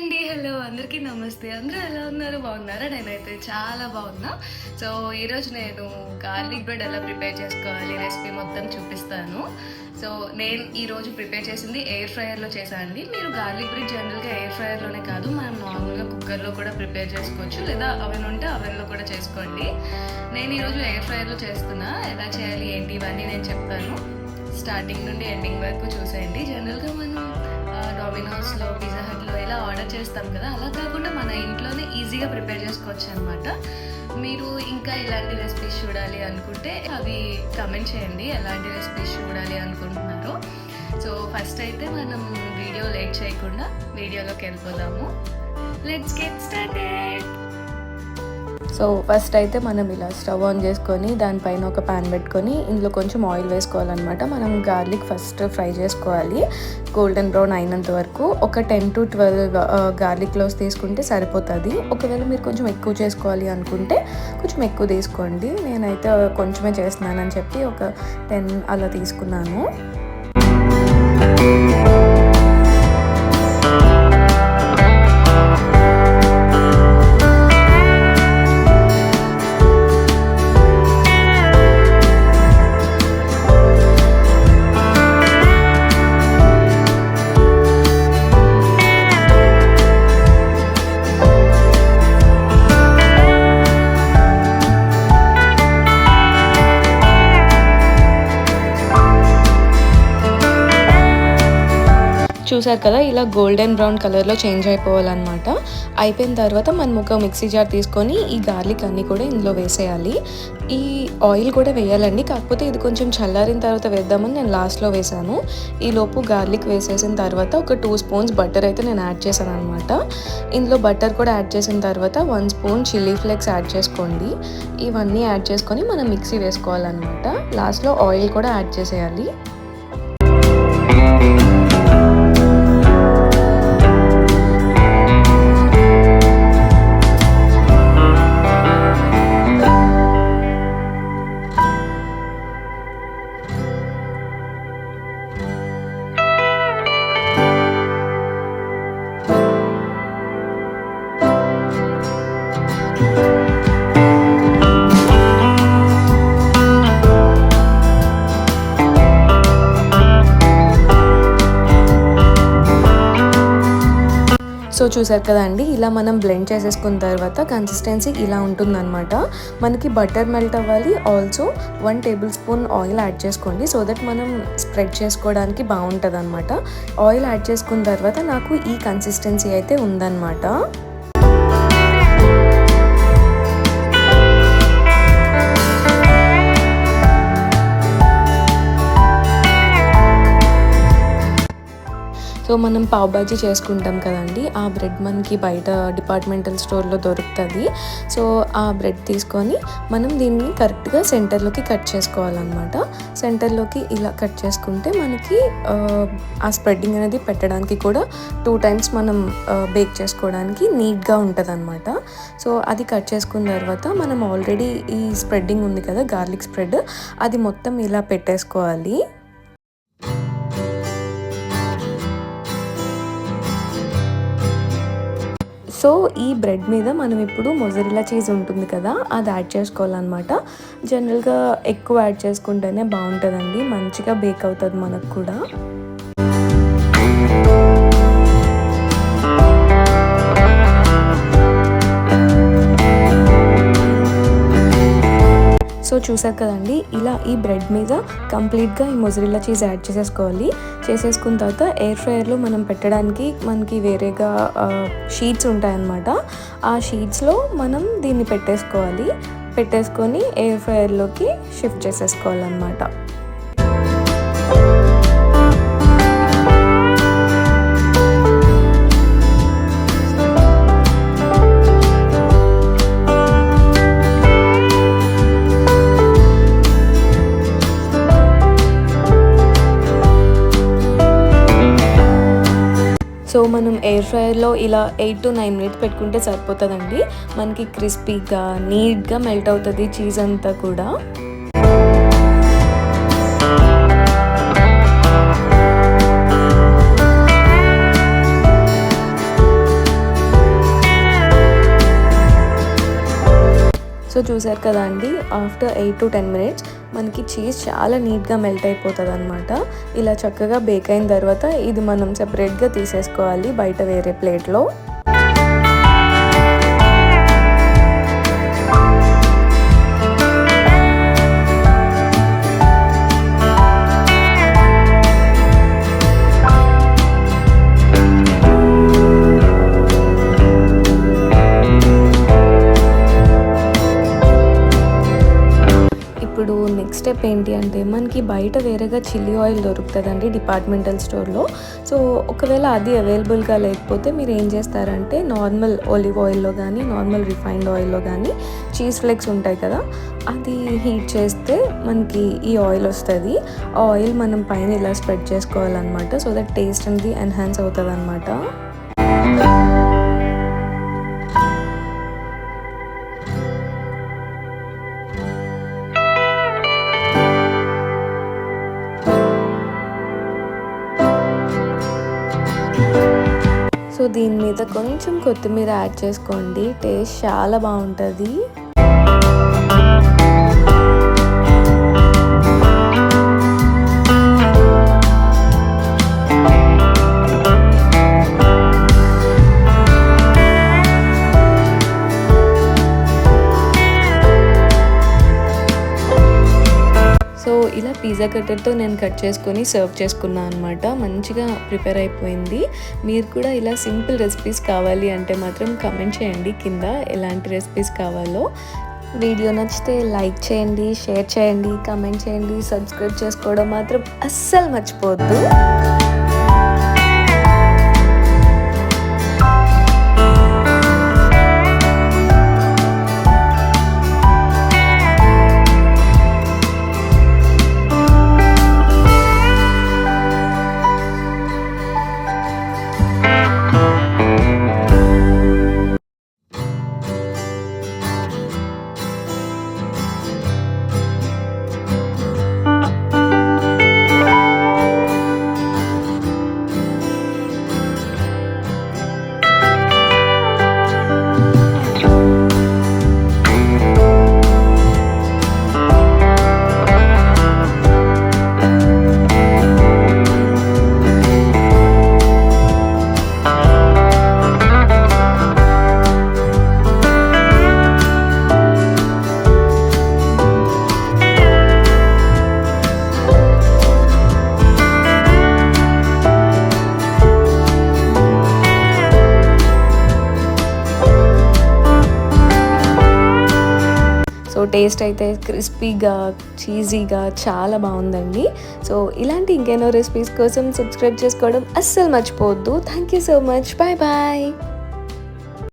అండి. హలో అందరికీ నమస్తే. అందరూ ఎలా ఉన్నారు? బాగున్నారా? నేనైతే చాలా బాగున్నా. సో ఈరోజు నేను గార్లిక్ బ్రెడ్ ఎలా ప్రిపేర్ చేసుకోవాలి రెసిపీ మొత్తం చూపిస్తాను. సో నేను ఈరోజు ప్రిపేర్ చేసింది ఎయిర్ ఫ్రైయర్లో చేశాను అండి. మీరు గార్లిక్ బ్రెడ్ జనరల్గా ఎయిర్ ఫ్రైయర్లోనే కాదు, మనం నార్మల్గా కుక్కర్లో కూడా ప్రిపేర్ చేసుకోవచ్చు, లేదా అవెన్ ఉంటే అవెన్లో కూడా చేసుకోండి. నేను ఈరోజు ఎయిర్ ఫ్రైయర్లో చేస్తున్నా. ఎలా చేయాలి ఏంటి ఇవన్నీ నేను చెప్తాను. స్టార్టింగ్ నుండి ఎండింగ్ వరకు చూసేయండి. జనరల్గా మనం డొమినోస్లో, పిజ్జా హట్లో ఇలా ఆర్డర్ చేస్తాం కదా, అలా కాకుండా మన ఇంట్లోనే ఈజీగా ప్రిపేర్ చేసుకోవచ్చు అనమాట. మీరు ఇంకా ఇలాంటి రెసిపీస్ చూడాలి అనుకుంటే అవి కమెంట్ చేయండి, ఎలాంటి రెసిపీస్ చూడాలి అనుకుంటున్నారో. సో ఫస్ట్ అయితే మనం వీడియో లేట్ చేయకుండా వీడియోలోకి వెళ్ళిపోదాము. Let's get started. So first అయితే మనం ఇలా స్టవ్ ఆన్ చేసుకొని దానిపైన ఒక ప్యాన్ పెట్టుకొని ఇందులో కొంచెం ఆయిల్ వేసుకోవాలన్నమాట. మనం గార్లిక్ ఫస్ట్ ఫ్రై చేసుకోవాలి గోల్డెన్ బ్రౌన్ అయినంత వరకు. ఒక 10 to 12 గార్లిక్ క్లోవ్స్ తీసుకుంటే సరిపోతుంది. ఒకవేళ మీరు కొంచెం ఎక్కువ చేసుకోవాలి అనుకుంటే కొంచెం ఎక్కువ తీసుకోండి. నేనైతే కొంచెమే చేస్తున్నానని చెప్పి ఒక 10 అలా తీసుకున్నాను. చూసారు కదా, ఇలా గోల్డెన్ బ్రౌన్ కలర్లో చేంజ్ అయిపోవాలన్నమాట. అయిపోయిన తర్వాత మనం ఒక మిక్సీ జార్ తీసుకొని ఈ గార్లిక్ అన్నీ కూడా ఇందులో వేసేయాలి. ఈ ఆయిల్ కూడా వేయాలండి, కాకపోతే ఇది కొంచెం చల్లారిన తర్వాత వేద్దామని నేను లాస్ట్లో వేసాను. ఈ లోపు గార్లిక్ వేసేసిన తర్వాత ఒక 2 స్పూన్స్ బటర్ అయితే నేను యాడ్ చేశాను అనమాట. ఇందులో బటర్ కూడా యాడ్ చేసిన తర్వాత 1 స్పూన్ చిల్లీ ఫ్లేక్స్ యాడ్ చేసుకోండి. ఇవన్నీ యాడ్ చేసుకొని మనం మిక్సీ వేసుకోవాలన్నమాట. లాస్ట్లో ఆయిల్ కూడా యాడ్ చేసేయాలి. సో చూసారు కదండి, ఇలా మనం బ్లెండ్ చేసేసుకున్న తర్వాత కన్సిస్టెన్సీ ఇలా ఉంటుందన్నమాట. మనకి బటర్ మెల్ట్ అవ్వాలి. Also 1 table spoon oil add చేసుకోండి, సో దట్ మనం స్ప్రెడ్ చేసుకోవడానికి బాగుంటుంది అనమాట. ఆయిల్ యాడ్ చేసుకున్న తర్వాత నాకు ఈ కన్సిస్టెన్సీ అయితే ఉందన్నమాట. సో మనం పావ్ బాజీ చేసుకుంటాం కదండి, ఆ బ్రెడ్ మనకి బయట డిపార్ట్మెంటల్ స్టోర్లో దొరుకుతుంది. సో ఆ బ్రెడ్ తీసుకొని మనం దీన్ని కరెక్ట్గా సెంటర్లోకి కట్ చేసుకోవాలన్నమాట. సెంటర్లోకి ఇలా కట్ చేసుకుంటే మనకి ఆ స్ప్రెడ్డింగ్ అనేది పెట్టడానికి కూడా 2 times మనం బేక్ చేసుకోవడానికి నీట్గా ఉంటుంది అనమాట. సో అది కట్ చేసుకున్న తర్వాత మనం ఆల్రెడీ ఈ స్ప్రెడ్డింగ్ ఉంది కదా, గార్లిక్ స్ప్రెడ్, అది మొత్తం ఇలా పెట్టేసుకోవాలి. సో ఈ బ్రెడ్ మీద మనం ఇప్పుడు మొజరెల్లా చీజ్ ఉంటుంది కదా, అది యాడ్ చేసుకోవాలన్నమాట. జనరల్గా ఎక్కువ యాడ్ చేసుకుంటేనే బాగుంటుందండి, మంచిగా బేక్ అవుతుంది మనకు కూడా. సో చూసారు కదండి, ఇలా ఈ బ్రెడ్ మీద కంప్లీట్గా ఈ మొజరెల్లా చీజ్ యాడ్ చేసేసుకున్న తర్వాత ఎయిర్ ఫ్రైయర్లో మనం పెట్టడానికి మనకి వేరేగా షీట్స్ ఉంటాయన్నమాట. ఆ షీట్స్లో మనం దీన్ని పెట్టేసుకొని ఎయిర్ ఫ్రైయర్లోకి షిఫ్ట్ చేసేసుకోవాలన్నమాట. సో మనం ఎయిర్ ఫ్రైయర్లో ఇలా 8 to 9 minutes పెట్టుకుంటే సరిపోతుందండి. మనకి క్రిస్పీగా నీట్గా మెల్ట్ అవుతుంది చీజ్ అంతా కూడా. సో చూసారు కదా అండి, ఆఫ్టర్ 8 to 10 minutes మనకి చీజ్ చాలా నీట్గా మెల్ట్ అయిపోతుంది అనమాట. ఇలా చక్కగా బేక్ అయిన తర్వాత ఇది మనం సెపరేట్గా తీసేసుకోవాలి బయట వేరే ప్లేట్లో. ఇప్పుడు నెక్స్ట్ స్టెప్ ఏంటి అంటే, మనకి బయట వేరేగా చిల్లీ ఆయిల్ దొరుకుతుందండి డిపార్ట్మెంటల్ స్టోర్లో. సో ఒకవేళ అది అవైలబుల్గా లేకపోతే మీరు ఏం చేస్తారంటే, నార్మల్ ఒలివ్ ఆయిల్లో కానీ నార్మల్ రిఫైన్డ్ ఆయిల్లో కానీ చీజ్ ఫ్లేక్స్ ఉంటాయి కదా, అది హీట్ చేస్తే మనకి ఈ ఆయిల్ వస్తుంది. ఆ ఆయిల్ మనం పైన ఇలా స్ప్రెడ్ చేసుకోవాలన్నమాట. సో దట్ టేస్ట్ అనేది ఎన్హాన్స్ అవుతుంది అనమాట. సో దీని మీద కొంచెం కొత్తిమీర యాడ్ చేసుకోండి, టేస్ట్ చాలా బాగుంటుంది. సో ఇలా పిజ్జా కట్టర్తో నేను కట్ చేసుకొని సర్వ్ చేసుకున్నాను అనమాట. మంచిగా ప్రిపేర్ అయిపోయింది. మీరు కూడా ఇలా సింపుల్ రెసిపీస్ కావాలి అంటే మాత్రం కమెంట్ చేయండి కింద ఎలాంటి రెసిపీస్ కావాలో. వీడియో నచ్చితే లైక్ చేయండి, షేర్ చేయండి, కమెంట్ చేయండి, సబ్స్క్రైబ్ చేసుకోవడం మాత్రం అస్సలు మర్చిపోవద్దు. టేస్ట్ అయితే క్రిస్పీగా చీజీగా చాలా బాగుందండి. సో ఇలాంటి ఇంకెన్నో రెసిపీస్ కోసం సబ్స్క్రైబ్ చేసుకోవడం అస్సలు మర్చిపోవద్దు. Thank you so much. Bye bye.